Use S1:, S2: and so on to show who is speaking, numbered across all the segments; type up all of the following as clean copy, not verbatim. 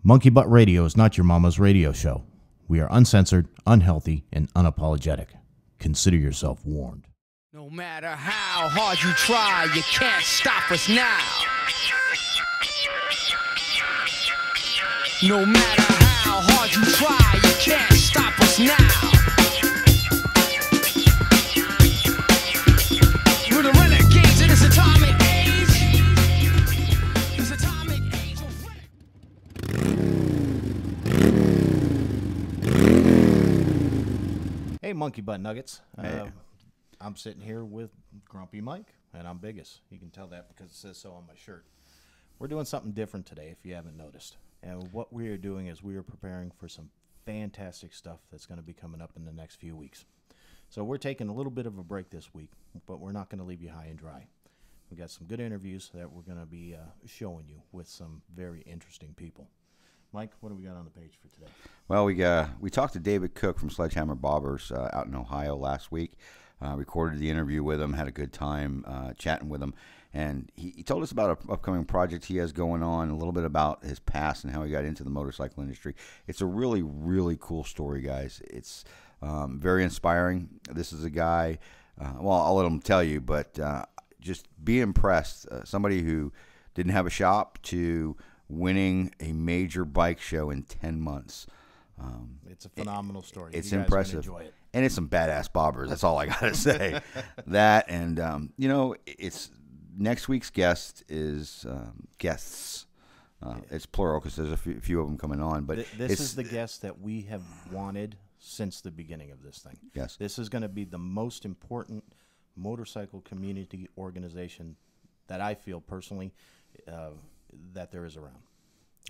S1: Monkey Butt Radio is not your mama's radio show. We are uncensored, unhealthy, and unapologetic. Consider yourself warned.
S2: No matter how hard you try, you can't stop us now. No matter how hard you try, you can't stop us now. We're the renegades in this atomic age. This atomic age of
S1: Hey, Monkey Butt Nuggets.
S3: Hey.
S1: I'm sitting here with Grumpy Mike, and I'm Biggest. You can tell that because it says so on my shirt. We're doing something different today, if you haven't noticed. And what we are doing is we are preparing for some fantastic stuff that's going to be coming up in the next few weeks. So we're taking a little bit of a break this week, but we're not going to leave you high and dry. We've got some good interviews that we're going to be showing you with some very interesting people. Mike, what do we got on the page for today?
S3: Well, we talked to David Cook from Sledgehammer Bobbers out in Ohio last week. Recorded the interview with him, had a good time chatting with him, and he told us about an upcoming project he has going on, a little bit about his past and how he got into the motorcycle industry. It's a really, really cool story, guys. It's very inspiring. This is a guy, well, I'll let him tell you, but just be impressed. Somebody who didn't have a shop to winning a major bike show in 10 months.
S1: It's a phenomenal story.
S3: It's
S1: You guys
S3: impressive.
S1: Enjoy it.
S3: And it's some badass bobbers. That's all I got to say. That and, you know, it's next week's guest is guests. It's plural because there's a few of them coming on. But
S1: This is the guest that we have wanted since the beginning of this thing.
S3: Yes.
S1: This is going to be the most important motorcycle community organization that I feel personally that there is around.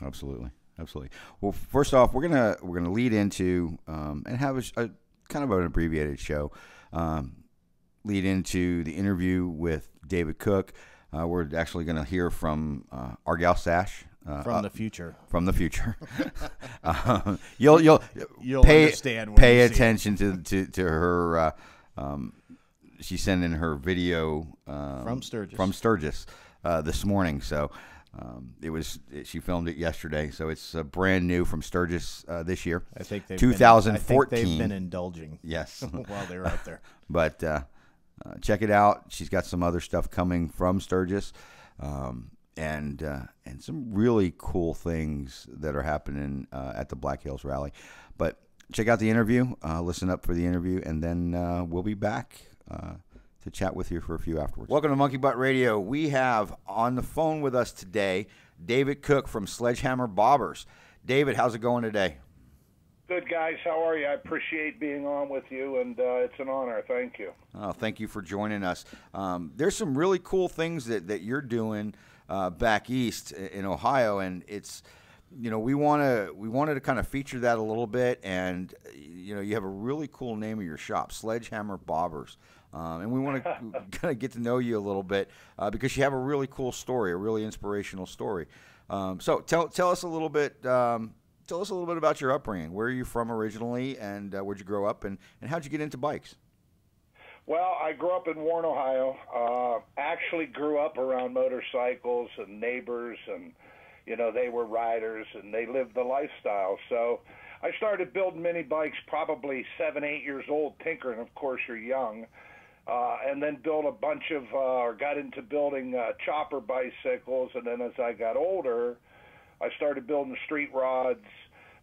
S3: Absolutely. Absolutely. Well, first off, we're gonna lead into and have a kind of an abbreviated show. Lead into the interview with David Cook. We're actually going to hear from Argal Sash
S1: From the future.
S3: From the future. You'll
S1: understand when
S3: pay
S1: you see
S3: attention to her. She sent in her video
S1: From Sturgis.
S3: This morning. So. She filmed it yesterday, so it's brand new from Sturgis this year.
S1: I think they've
S3: 2014.
S1: they've been indulging.
S3: Yes,
S1: while they were out there.
S3: But check it out. She's got some other stuff coming from Sturgis, and some really cool things that are happening at the Black Hills Rally. But check out the interview. Listen up for the interview, and then we'll be back. To chat with you for a few afterwards. Welcome to Monkey Butt Radio. We have on the phone with us today David Cook from Sledgehammer Bobbers. David, how's it going today?
S4: Good, guys. How are you? I appreciate being on with you, and it's an honor. Thank you.
S3: Oh, thank you for joining us. There's some really cool things that you're doing back east in Ohio, and it's, you know, we wanted to kind of feature that a little bit, and you know, you have a really cool name of your shop, Sledgehammer Bobbers. And we want to kind of get to know you a little bit because you have a really cool story, a really inspirational story. So tell us a little bit. Tell us a little bit about your upbringing. Where are you from originally, and where'd you grow up, and how'd you get into bikes?
S4: Well, I grew up in Warren, Ohio. Actually grew up around motorcycles and neighbors, and you know, they were riders and they lived the lifestyle. So I started building mini bikes probably 7, 8 years old, tinkering. Of course, you're young. And then built a bunch of, or got into building chopper bicycles. And then as I got older, I started building street rods,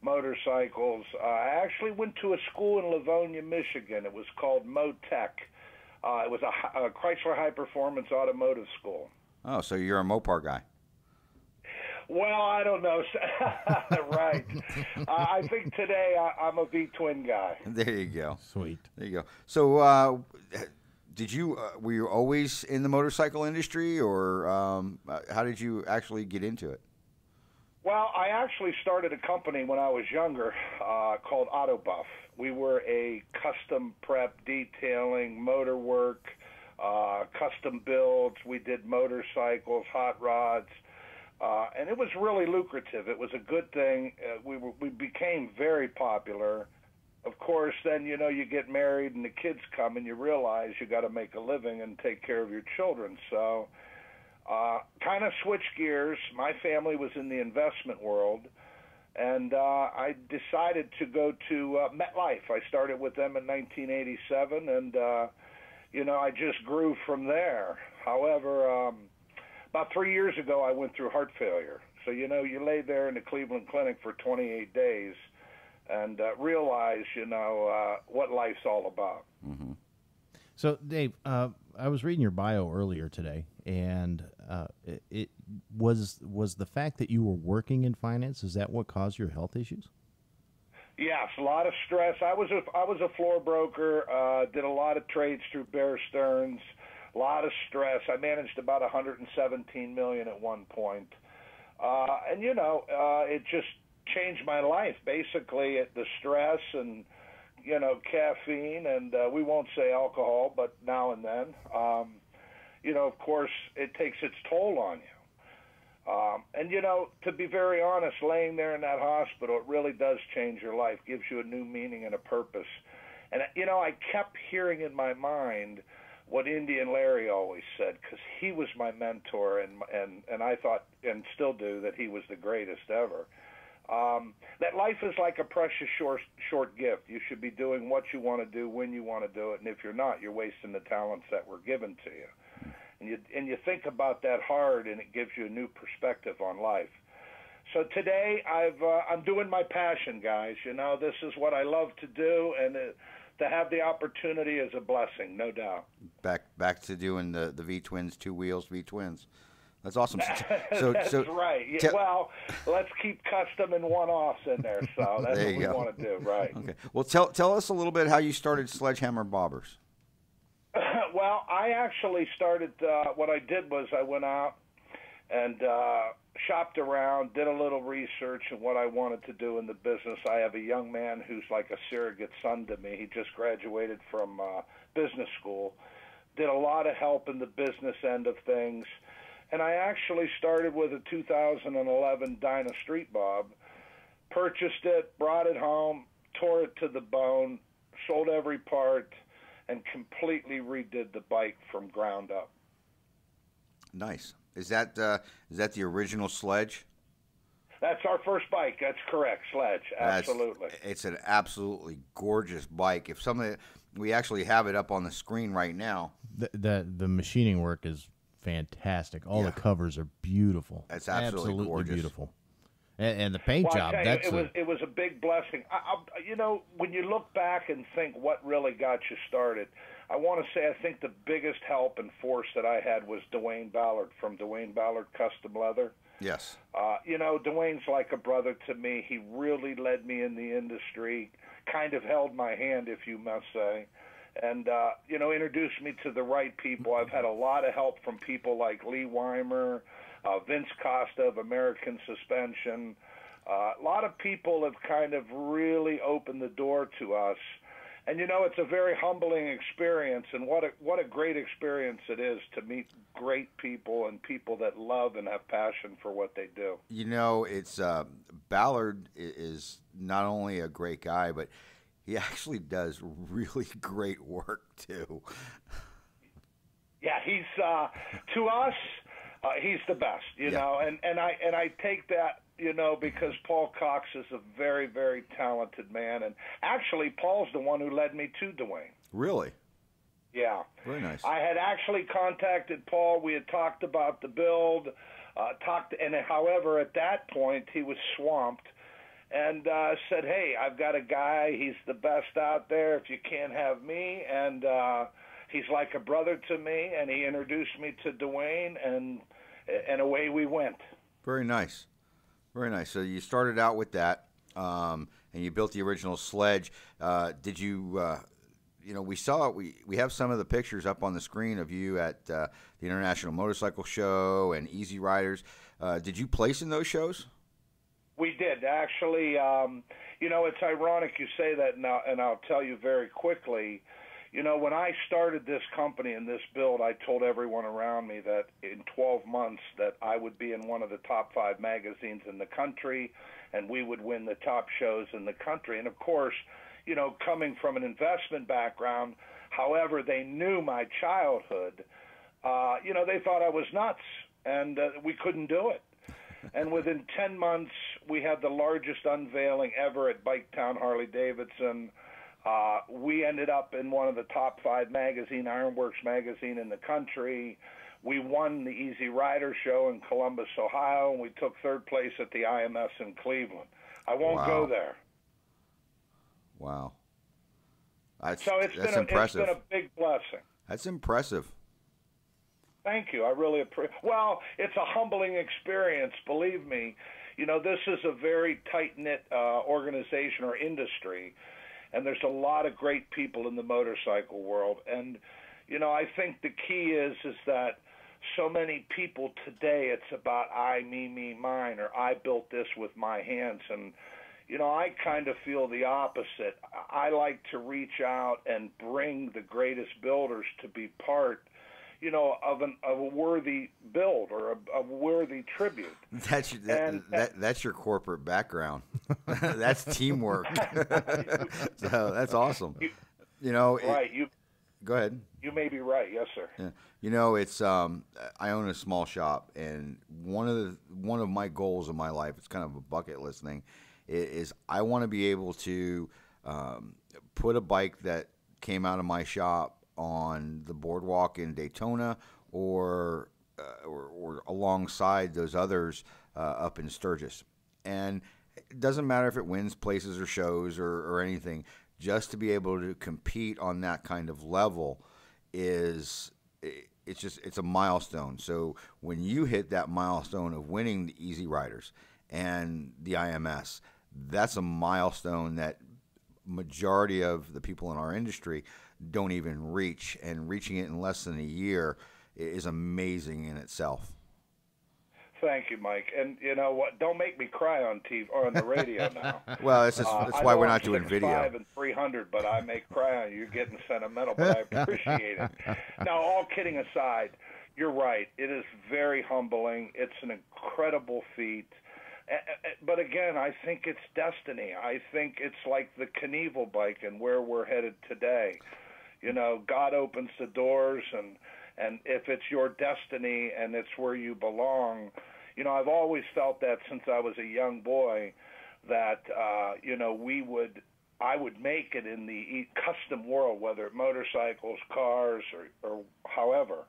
S4: motorcycles. I actually went to a school in Livonia, Michigan. It was called Motec. It was a Chrysler High Performance Automotive School.
S3: Oh, so you're a Mopar guy.
S4: Well, I don't know. Right. I think today I'm a V-twin guy.
S3: There you go.
S1: Sweet.
S3: There you go. So were you always in the motorcycle industry, or how did you actually get into it?
S4: Well, I actually started a company when I was younger called Autobuff. We were a custom prep, detailing, motor work, custom builds. We did motorcycles, hot rods, and it was really lucrative. It was a good thing. We became very popular. Of course, then, you know, you get married and the kids come and you realize you got to make a living and take care of your children. So kind of switched gears. My family was in the investment world, And I decided to go to MetLife. I started with them in 1987, and I just grew from there. However, about 3 years ago, I went through heart failure. So, you lay there in the Cleveland Clinic for 28 days and realize, what life's all about.
S3: Mm-hmm.
S1: So, Dave, I was reading your bio earlier today, and it was the fact that you were working in finance. Is that what caused your health issues?
S4: Yes, a lot of stress. I was a floor broker. Did a lot of trades through Bear Stearns. A lot of stress. I managed about $117 million at one point, and it just changed my life. Basically, the stress and caffeine, and we won't say alcohol, but now and then, of course, it takes its toll on you. And to be very honest, laying there in that hospital, it really does change your life, gives you a new meaning and a purpose. And, I kept hearing in my mind what Indian Larry always said, because he was my mentor, and I thought, and still do, that he was the greatest ever. That life is like a precious short gift. You should be doing what you want to do when you want to do it, and if you're not, you're wasting the talents that were given to you. And you think about that hard, and it gives you a new perspective on life. So today I'm doing my passion, guys. This is what I love to do, and to have the opportunity is a blessing, no doubt.
S3: Back to doing the V-twins, two wheels V-twins. That's awesome.
S4: That's right. Yeah, well, let's keep custom and one-offs in there. So that's what we want to do, right?
S3: Okay. Well, tell us a little bit how you started Sledgehammer Bobbers.
S4: Well, I actually started. What I did was I went out and shopped around, did a little research on what I wanted to do in the business. I have a young man who's like a surrogate son to me. He just graduated from business school, did a lot of help in the business end of things. And I actually started with a 2011 Dyna Street Bob, purchased it, brought it home, tore it to the bone, sold every part, and completely redid the bike from ground up.
S3: Nice. Is that the original Sledge?
S4: That's our first bike. That's correct, Sledge. Absolutely.
S3: It's an absolutely gorgeous bike. If we actually have it up on the screen right now.
S1: The machining work is fantastic. All the covers are beautiful.
S3: It's absolutely gorgeous.
S1: Beautiful. And the paint job.
S4: It was a big blessing. When you look back and think what really got you started, I want to say I think the biggest help and force that I had was Dwayne Ballard from Dwayne Ballard Custom Leather.
S3: Yes.
S4: Dwayne's like a brother to me. He really led me in the industry, kind of held my hand, if you must say, and, introduced me to the right people. I've had a lot of help from people like Lee Weimer, Vince Costa of American Suspension. A lot of people have kind of really opened the door to us. And, it's a very humbling experience, and what a great experience it is to meet great people and people that love and have passion for what they do.
S3: It's Ballard is not only a great guy, but he actually does really great work, too.
S4: Yeah, he's, to us, he's the best, know, and I take that, because Paul Cox is a very, very talented man. And actually, Paul's the one who led me to Dwayne.
S3: Really?
S4: Yeah.
S3: Very nice.
S4: I had actually contacted Paul. We had talked about the build, however, at that point, he was swamped and said, hey, I've got a guy. He's the best out there. If you can't have me. And he's like a brother to me. And he introduced me to Dwayne, and away we went.
S3: Very nice. Very nice. So you started out with that, and you built the original Sledge. Did you, we have some of the pictures up on the screen of you at the International Motorcycle Show and Easy Riders. Did you place in those shows?
S4: We did. Actually, it's ironic you say that now, and I'll tell you very quickly. When I started this company and this build, I told everyone around me that in 12 months that I would be in one of the top 5 magazines in the country, and we would win the top shows in the country. And, of course, coming from an investment background, however, they knew my childhood, they thought I was nuts, and we couldn't do it. And within 10 months, we had the largest unveiling ever at Bike Town Harley-Davidson. We ended up in one of the top 5 magazine, Ironworks magazine in the country. We won the Easy Rider Show in Columbus, Ohio, and we took 3rd place at the IMS in Cleveland. I won't go there.
S3: Wow.
S4: That's
S3: impressive.
S4: It's been a big blessing.
S3: That's impressive.
S4: Thank you. I really appreciate. Well, it's a humbling experience. Believe me, this is a very tight-knit organization or industry, and there's a lot of great people in the motorcycle world. And I think the key is that so many people today, it's about I, me, me, mine, or I built this with my hands. And I kind of feel the opposite. I like to reach out and bring the greatest builders to be part, of a worthy build or a worthy tribute.
S3: That's your corporate background. That's teamwork. So that's awesome.
S4: Right.
S3: Go ahead.
S4: You may be right. Yes, sir.
S3: Yeah. It's I own a small shop, and one of my goals in my life, it's kind of a bucket list thing, is I want to be able to put a bike that came out of my shop on the boardwalk in Daytona or alongside those others up in Sturgis. And it doesn't matter if it wins places or shows or anything, just to be able to compete on that kind of level it's a milestone. So when you hit that milestone of winning the Easy Riders and the IMS, that's a milestone that majority of the people in our industry don't even reach, and reaching it in less than a year is amazing in itself.
S4: Thank you, Mike. And you know what? Don't make me cry on TV or on the radio now.
S3: Well, that's why we're not doing video.
S4: 5 and 300, but I may cry on you. You're getting sentimental, but I appreciate it. Now, all kidding aside, you're right. It is very humbling. It's an incredible feat. But again, I think it's destiny. I think it's like the Knievel bike and where we're headed today. God opens the doors, and if it's your destiny and it's where you belong, I've always felt that since I was a young boy, that I would make it in the custom world, whether it motorcycles, cars, or however.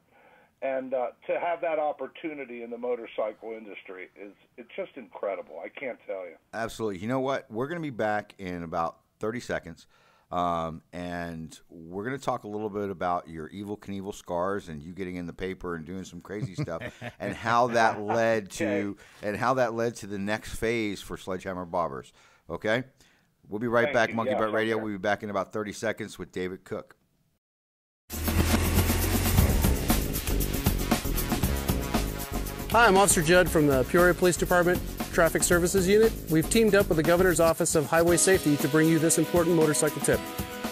S4: And to have that opportunity in the motorcycle industry it's just incredible. I can't tell you.
S3: Absolutely. You know what? We're going to be back in about 30 seconds. And we're going to talk a little bit about your Evel Knievel scars and you getting in the paper and doing some crazy stuff and how that led to the next phase for Sledgehammer Bobbers. Okay? We'll be right back, Monkey Butt Radio. We'll be back in about 30 seconds with David Cook.
S5: Hi, I'm Officer Judd from the Peoria Police Department Traffic Services Unit. We've teamed up with the Governor's Office of Highway Safety to bring you this important motorcycle tip.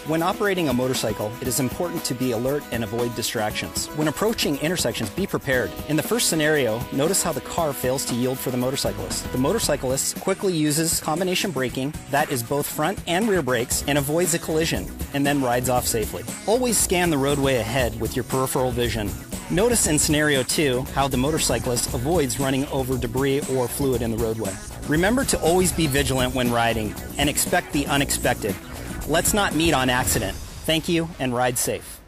S6: When operating a motorcycle, it is important to be alert and avoid distractions. When approaching intersections, be prepared. In the first scenario, notice how the car fails to yield for the motorcyclist. The motorcyclist quickly uses combination braking, that is both front and rear brakes, and avoids a collision, and then rides off safely. Always scan the roadway ahead with your peripheral vision. Notice in scenario 2 how the motorcyclist avoids running over debris or fluid in the roadway. Remember to always be vigilant when riding and expect the unexpected. Let's not meet on accident. Thank you and ride safe.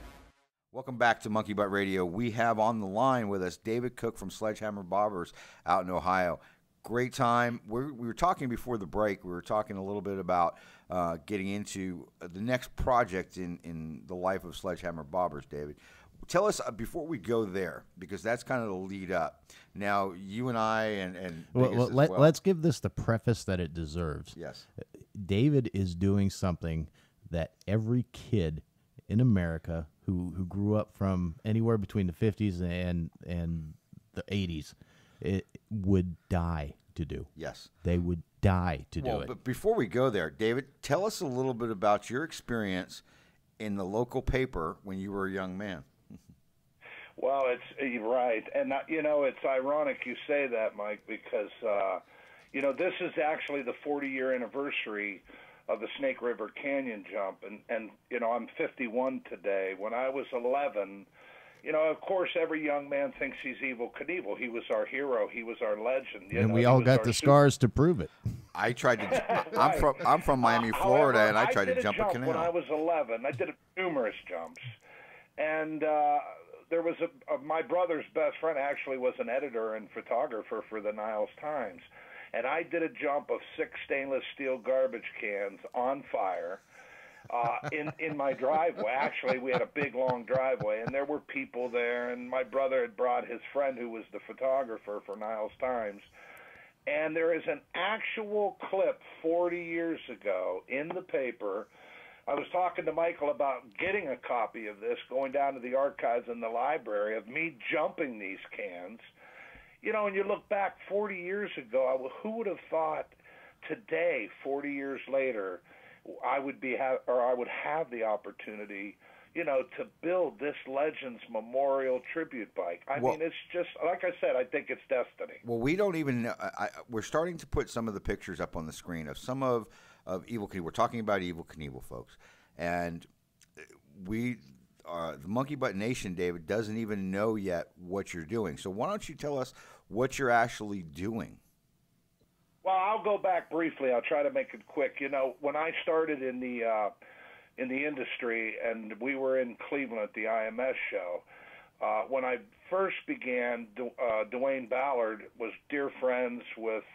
S3: Welcome back to Monkey Butt Radio. We have on the line with us David Cook from Sledgehammer Bobbers out in Ohio. Great time. We were talking before the break. We were talking a little bit about getting into the next project in the life of Sledgehammer Bobbers, David. Tell us before we go there, because that's kind of the lead up. Now, you and I and
S1: let's give this the preface that it deserves.
S3: Yes.
S1: David is doing something that every kid in America who grew up from anywhere between the 50s and the 80s would die to do.
S3: Yes.
S1: They would die to do it.
S3: But before we go there, David, tell us a little bit about your experience in the local paper when you were a young man.
S4: Well, you're right. And, it's ironic you say that, Mike, because, this is actually the 40-year anniversary of the Snake River Canyon jump. And I'm 51 today. When I was 11, You know, of course, every young man thinks he's Evel Knievel. He was our hero. He was our legend.
S1: And we all got the scars to prove it.
S3: I tried to. I'm from Miami, Florida,
S4: However,
S3: and I tried to
S4: did
S3: jump a canal.
S4: When I was 11, I did numerous jumps, and there was my brother's best friend actually was an editor and photographer for the Niles Times, and I did a jump of 6 stainless steel garbage cans on fire. In my driveway. Actually, we had a big, long driveway, and there were people there, and my brother had brought his friend who was the photographer for Niles Times. And there is an actual clip 40 years ago in the paper. I was talking to Michael about getting a copy of this, going down to the archives in the library, of me jumping these cans. You know, and you look back 40 years ago, who would have thought today, 40 years later, I would have the opportunity, you know, to build this Legends Memorial tribute bike. I mean, it's just, like I said, I think it's destiny.
S3: Well, we don't even know. We're starting to put some of the pictures up on the screen of some of Evel Knievel. We're talking about Evel Knievel, folks. And the Monkey Butt Nation, David, doesn't even know yet what you're doing. So why don't you tell us what you're actually doing?
S4: Well, I'll go back briefly. I'll try to make it quick. You know, when I started in the industry, and we were in Cleveland at the IMS show, when I first began, Dwayne Ballard was dear friends with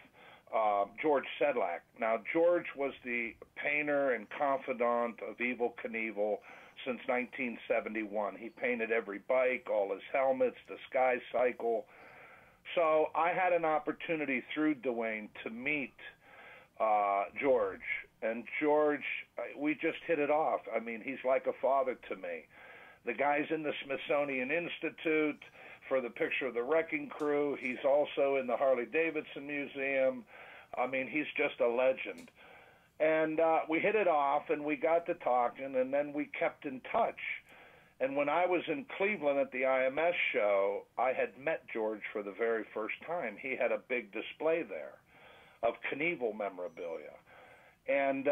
S4: George Sedlak. Now, George was the painter and confidant of Evel Knievel since 1971. He painted every bike, all his helmets, the Sky Cycle. So I had an opportunity through Dwayne to meet George. And George, we just hit it off. I mean, he's like a father to me. The guy's in the Smithsonian Institute for the picture of the Wrecking Crew. He's also in the Harley-Davidson Museum. I mean, he's just a legend. And we hit it off, and we got to talking, and then we kept in touch. And when I was in Cleveland at the IMS show, I had met George for the very first time. He had a big display there of Knievel memorabilia. And,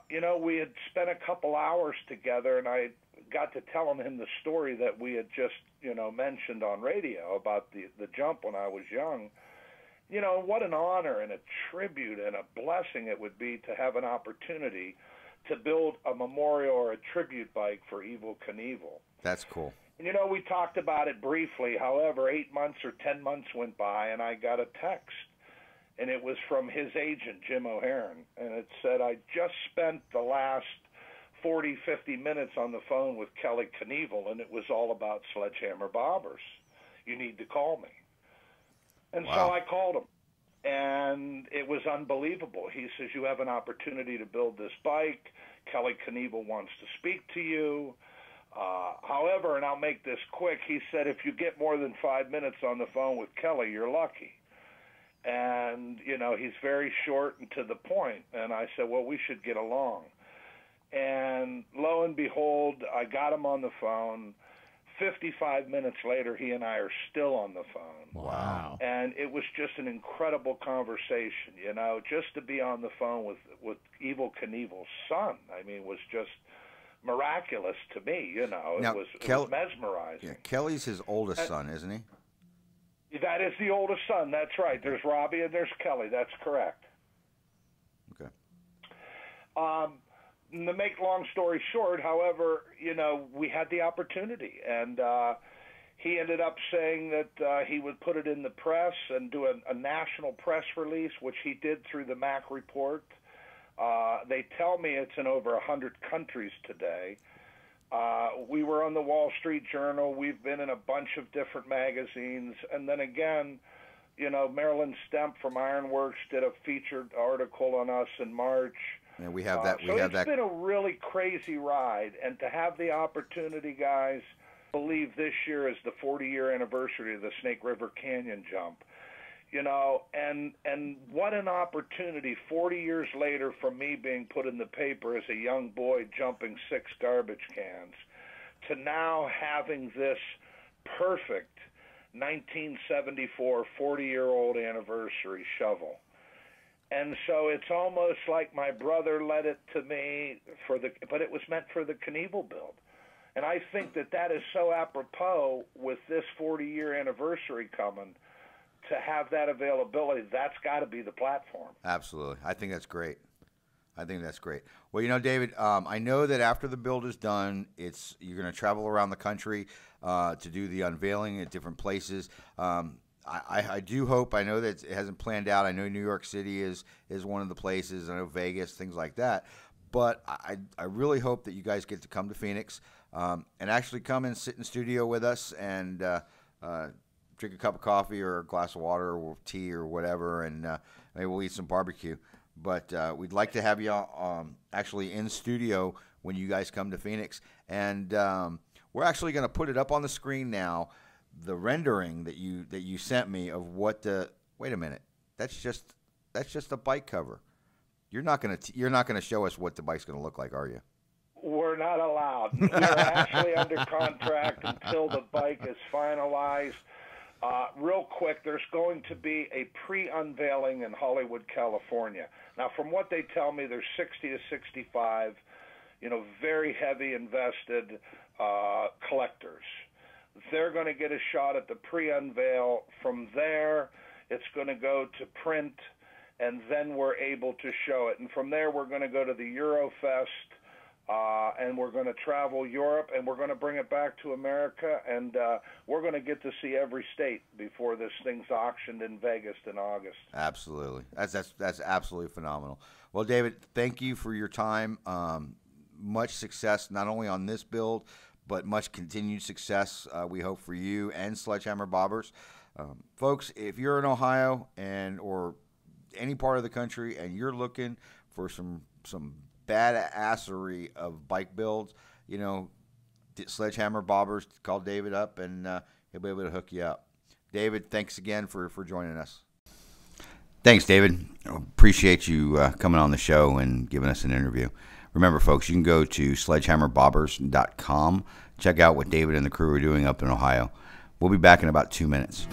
S4: you know, we had spent a couple hours together, and I got to telling him the story that we had just, you know, mentioned on radio about the jump when I was young. You know, what an honor and a tribute and a blessing it would be to have an opportunity to build a memorial or a tribute bike for Evel Knievel.
S3: That's cool.
S4: And, you know, we talked about it briefly. However, 8 months or 10 months went by, and I got a text. And it was from his agent, Jim O'Hearn. And it said, I just spent the last 40, 50 minutes on the phone with Kelly Knievel, and it was all about Sledgehammer Bobbers. You need to call me. And
S3: Wow.
S4: so I called him. And it was unbelievable. He says, you have an opportunity to build this bike. Kelly Knievel wants to speak to you. However, and I'll make this quick, he said, if you get more than 5 minutes on the phone with Kelly, you're lucky. And, you know, he's very short and to the point. And I said, well, we should get along. And lo and behold, I got him on the phone. 55 minutes later, he and I are still on the phone.
S1: Wow.
S4: And it was just an incredible conversation, you know, just to be on the phone with Evel Knievel's son, I mean, was just miraculous to me, you know.
S3: Now,
S4: it was mesmerizing.
S3: Yeah, Kelly's his oldest son, isn't he?
S4: That is the oldest son, that's right. There's Robbie and there's Kelly, that's correct.
S3: Okay.
S4: To make long story short, however, you know, we had the opportunity, and he ended up saying that he would put it in the press and do a national press release, which he did through the Mac Report. They tell me it's in over 100 countries today. We were on the Wall Street Journal. We've been in a bunch of different magazines. And then again, you know, Marilyn Stemp from Ironworks did a featured article on us in March.
S3: Yeah, we have that.
S4: It's been a really crazy ride. And to have the opportunity, guys, I believe this year is the 40-year anniversary of the Snake River Canyon jump. You know, and what an opportunity 40 years later from me being put in the paper as a young boy jumping 6 garbage cans to now having this perfect 1974 40-year-old anniversary shovel. And so it's almost like my brother led it to me but it was meant for the Knievel build. And I think that is so apropos with this 40-year anniversary coming, to have that availability. That's got to be the platform.
S3: Absolutely. I think that's great. Well, you know, David, I know that after the build is done, you're going to travel around the country to do the unveiling at different places. I do hope, I know that it hasn't planned out. I know New York City is one of the places. I know Vegas, things like that. But I really hope that you guys get to come to Phoenix and actually come and sit in the studio with us and drink a cup of coffee or a glass of water or tea or whatever, and maybe we'll eat some barbecue. But we'd like to have you actually in studio when you guys come to Phoenix. And we're actually going to put it up on the screen now, the rendering that you sent me of what the – wait a minute. That's just a bike cover. You're not gonna show us what the bike's going to look like, are you?
S4: We're not allowed. We're actually under contract until the bike is finalized. Real quick, there's going to be a pre-unveiling in Hollywood, California. Now, from what they tell me, there's 60 to 65, very heavy invested collectors. They're going to get a shot at the pre-unveil. From there, it's going to go to print, and then we're able to show it. And from there, we're going to go to the Eurofest, and we're going to travel Europe, and we're going to bring it back to America, and we're going to get to see every state before this thing's auctioned in Vegas in August.
S3: Absolutely. That's absolutely phenomenal. Well, David, thank you for your time. Much success not only on this build, but much continued success we hope for you and Sledgehammer Bobbers. Folks, if you're in Ohio or any part of the country and you're looking for some badassery of bike builds, Sledgehammer Bobbers, call David up and he'll be able to hook you up. David, thanks again for joining us. Thanks, David. Appreciate you coming on the show and giving us an interview. Remember, folks, you can go to sledgehammerbobbers.com. Check out what David and the crew are doing up in Ohio. We'll be back in about 2 minutes.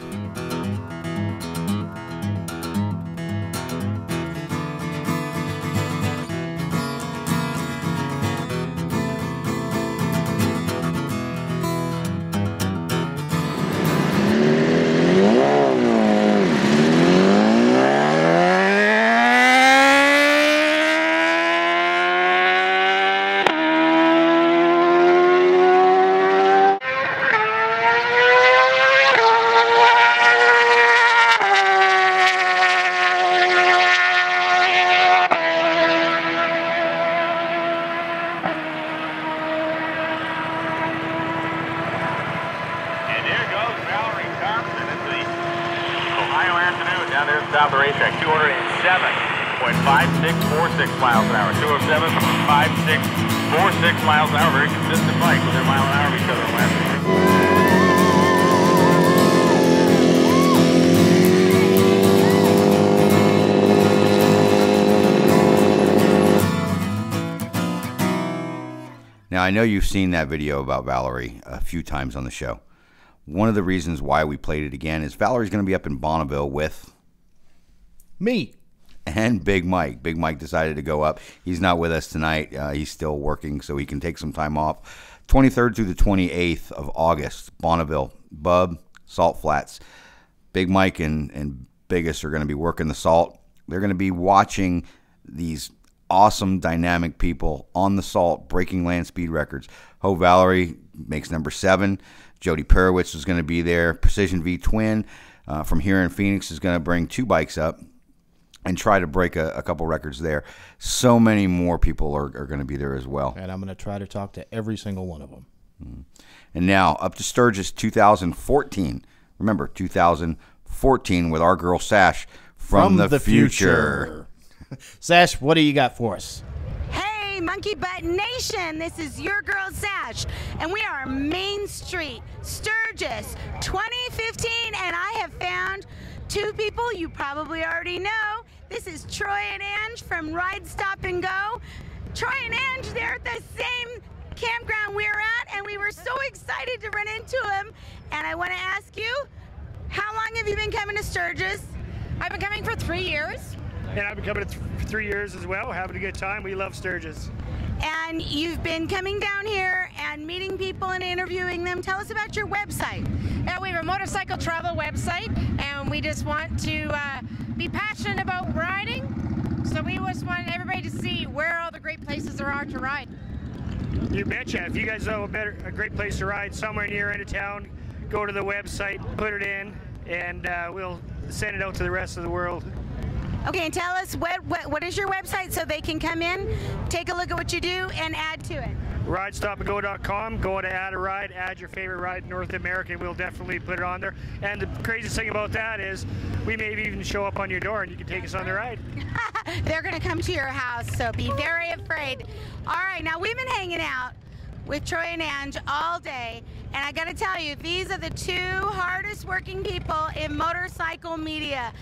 S7: Stop the racetrack, 207.5646 miles an hour. 207.5646 miles an hour. Very consistent bike with their mile an hour of each other last week.
S3: Now, I know you've seen that video about Valerie a few times on the show. One of the reasons why we played it again is Valerie's going to be up in Bonneville with
S1: me
S3: and Big Mike. Big Mike decided to go up. He's not with us tonight. He's still working, so he can take some time off. 23rd through the 28th of August, Bonneville, Bub, Salt Flats. Big Mike and Biggest are going to be working the salt. They're going to be watching these awesome, dynamic people on the salt breaking land speed records. Ho Valerie makes number 7. Jody Perowitz is going to be there. Precision V Twin from here in Phoenix is going to bring 2 bikes up and try to break a couple records there. So many more people are going to be there as well.
S1: And I'm going to try to talk to every single one of them.
S3: And now up to Sturgis 2014. Remember, 2014 with our girl Sash from the future.
S1: Sash, what do you got for us?
S8: Hey, Monkey Butt Nation, this is your girl Sash, and we are Main Street, Sturgis, 2015, and I have found 2 people you probably already know. This is Troy and Ange from Ride, Stop, and Go. Troy and Ange, they're at the same campground we're at, and we were so excited to run into them. And I want to ask you, how long have you been coming to Sturgis?
S9: I've been coming for 3 years. And I've been coming for 3 years as well. We're having a good time. We love Sturgis.
S8: And you've been coming down here and meeting people and interviewing them. Tell us about your website.
S10: Yeah, we have a motorcycle travel website, and we just want to be passionate about riding. So we just want everybody to see where all the great places there are to ride.
S9: You betcha. If you guys know a great place to ride somewhere near end of town, go to the website, put it in, and we'll send it out to the rest of the world.
S8: Okay, and tell us what is your website so they can come in, take a look at what you do, and add to it.
S9: RideStopAndGo.com. Go to add a ride, add your favorite ride in North America, and we'll definitely put it on there. And the craziest thing about that is we may even show up on your door and you can take us on the ride.
S8: They're going to come to your house, so be very afraid. All right, now we've been hanging out with Troy and Ange all day, and I got to tell you, these are the two hardest working people in motorcycle media.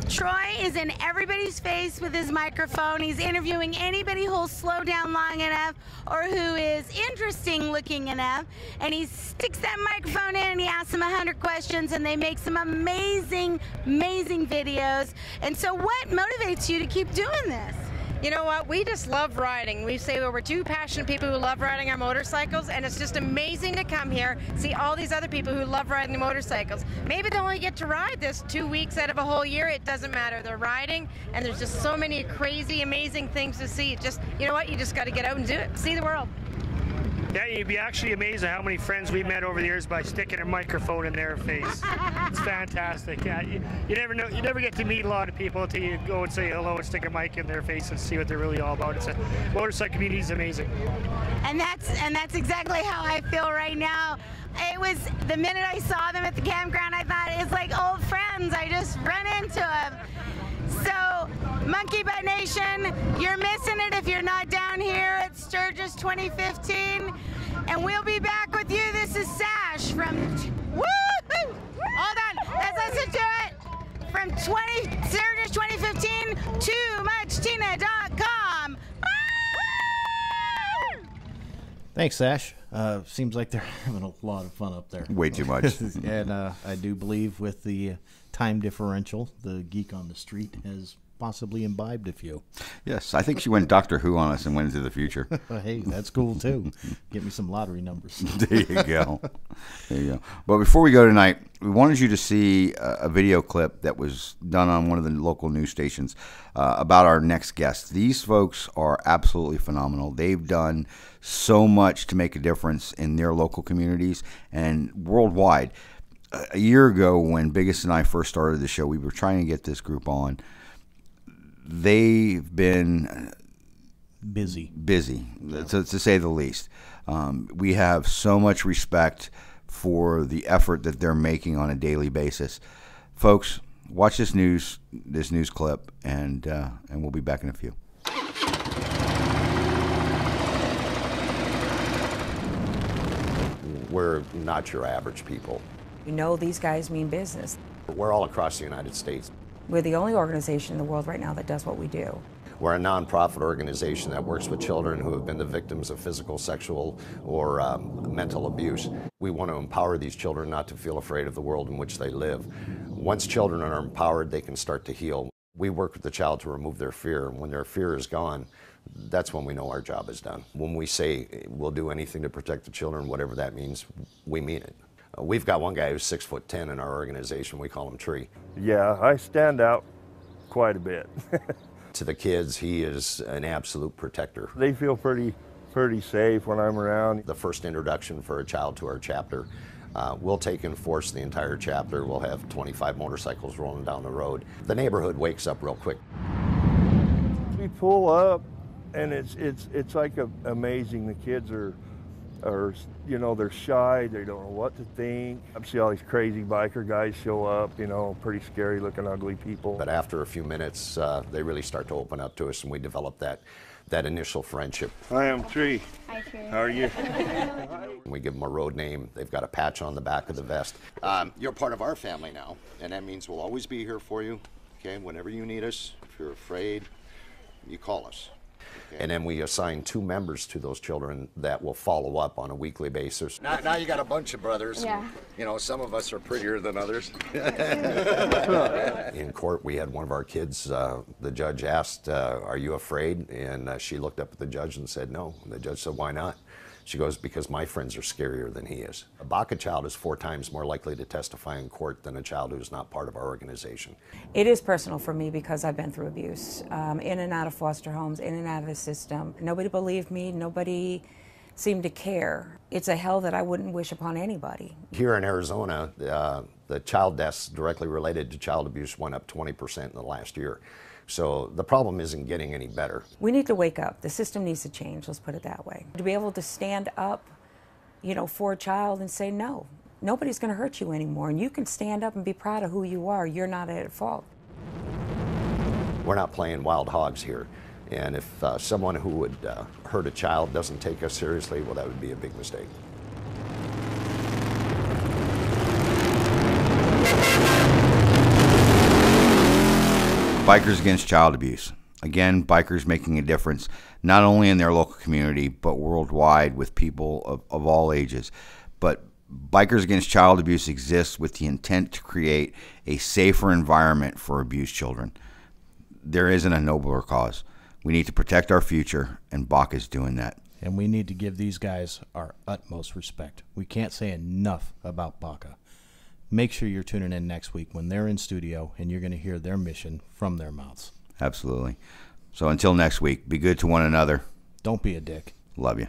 S8: Troy is in everybody's face with his microphone. He's interviewing anybody who'll slow down long enough or who is interesting looking enough. And he sticks that microphone in and he asks them 100 questions, and they make some amazing, amazing videos. And so what motivates you to keep doing this?
S10: You know what? We just love riding. We say we're two passionate people who love riding our motorcycles, and it's just amazing to come here, see all these other people who love riding the motorcycles. Maybe they only get to ride this 2 weeks out of a whole year. It doesn't matter. They're riding, and there's just so many crazy, amazing things to see. Just, you know what? You just got to get out and do it. See the world.
S9: Yeah, you'd be actually amazed at how many friends we've met over the years by sticking a microphone in their face. It's fantastic. Yeah, you never know. You never get to meet a lot of people until you go and say hello and stick a mic in their face and see what they're really all about. It's a motorcycle community is amazing.
S8: And that's exactly how I feel right now. It was the minute I saw them at the campground, I thought it's like old friends. I just run into them. So, Monkey Butt Nation, you're missing it if you're not down here at Sturgis 2015. And we'll be back with you. This is Sash from, woo-hoo! Hold on, let's listen to it. From Sturgis 2015, TooMuchTina.com.
S1: Thanks, Sash. Seems like they're having a lot of fun up there.
S3: Way too much.
S1: And I do believe with the time differential, the geek on the street has possibly imbibed a few.
S3: Yes, I think she went Doctor Who on us and went into the future.
S1: Hey, that's cool too. Get me some lottery numbers.
S3: There you go. There you go. But before we go tonight, we wanted you to see a video clip that was done on one of the local news stations about our next guest. These folks are absolutely phenomenal. They've done so much to make a difference in their local communities and worldwide. A year ago, when Biggest and I first started the show, we were trying to get this group on. They've been
S1: busy,
S3: to say the least. We have so much respect for the effort that they're making on a daily basis. Folks, watch this news clip, and we'll be back in a few.
S11: We're not your average people.
S12: You know, these guys mean business.
S11: We're all across the United States.
S12: We're the only organization in the world right now that does what we do.
S11: We're a nonprofit organization that works with children who have been the victims of physical, sexual, or mental abuse. We want to empower these children not to feel afraid of the world in which they live. Once children are empowered, they can start to heal. We work with the child to remove their fear, and when their fear is gone, that's when we know our job is done. When we say we'll do anything to protect the children, whatever that means, we mean it. We've got one guy who's 6'10" in our organization. We call him Tree.
S13: Yeah, I stand out quite a bit.
S11: To the kids, he is an absolute protector.
S13: They feel pretty safe when I'm around.
S11: The first introduction for a child to our chapter, we'll take and force the entire chapter. We'll have 25 motorcycles rolling down the road. The neighborhood wakes up real quick.
S13: We pull up, and it's like amazing. The kids are you know, they're shy, they don't know what to think. I see all these crazy biker guys show up, you know, pretty scary looking ugly people.
S11: But after a few minutes, they really start to open up to us, and we develop that initial friendship.
S13: Hi, I'm Tree.
S14: Hi, Tree.
S13: How are you?
S11: We give them a road name. They've got a patch on the back of the vest.
S15: You're part of our family now, and that means we'll always be here for you, okay? Whenever you need us, if you're afraid, you call us. Okay.
S11: And then we assign 2 members to those children that will follow up on a weekly basis.
S15: Now you got a bunch of brothers.
S14: Yeah.
S15: And, you know, some of us are prettier than others.
S11: In court, we had one of our kids, the judge asked, are you afraid? And she looked up at the judge and said no. And the judge said, why not? She goes, because my friends are scarier than he is. A BACA child is 4 times more likely to testify in court than a child who is not part of our organization.
S12: It is personal for me because I've been through abuse, in and out of foster homes, in and out of the system. Nobody believed me, nobody seemed to care. It's a hell that I wouldn't wish upon anybody.
S11: Here in Arizona, the child deaths directly related to child abuse went up 20% in the last year. So the problem isn't getting any better.
S12: We need to wake up. The system needs to change, let's put it that way. To be able to stand up, you know, for a child and say, no, nobody's going to hurt you anymore. And you can stand up and be proud of who you are. You're not at fault.
S11: We're not playing wild hogs here. And if someone who would hurt a child doesn't take us seriously, well, that would be a big mistake.
S3: Bikers Against Child Abuse. Again, bikers making a difference not only in their local community but worldwide with people of all ages. But Bikers Against Child Abuse exists with the intent to create a safer environment for abused children. There isn't a nobler cause. We need to protect our future, and BACA is doing that.
S1: And we need to give these guys our utmost respect. We can't say enough about BACA. Make sure you're tuning in next week when they're in studio and you're going to hear their mission from their mouths.
S3: Absolutely. So until next week, be good to one another.
S1: Don't be a dick.
S3: Love you.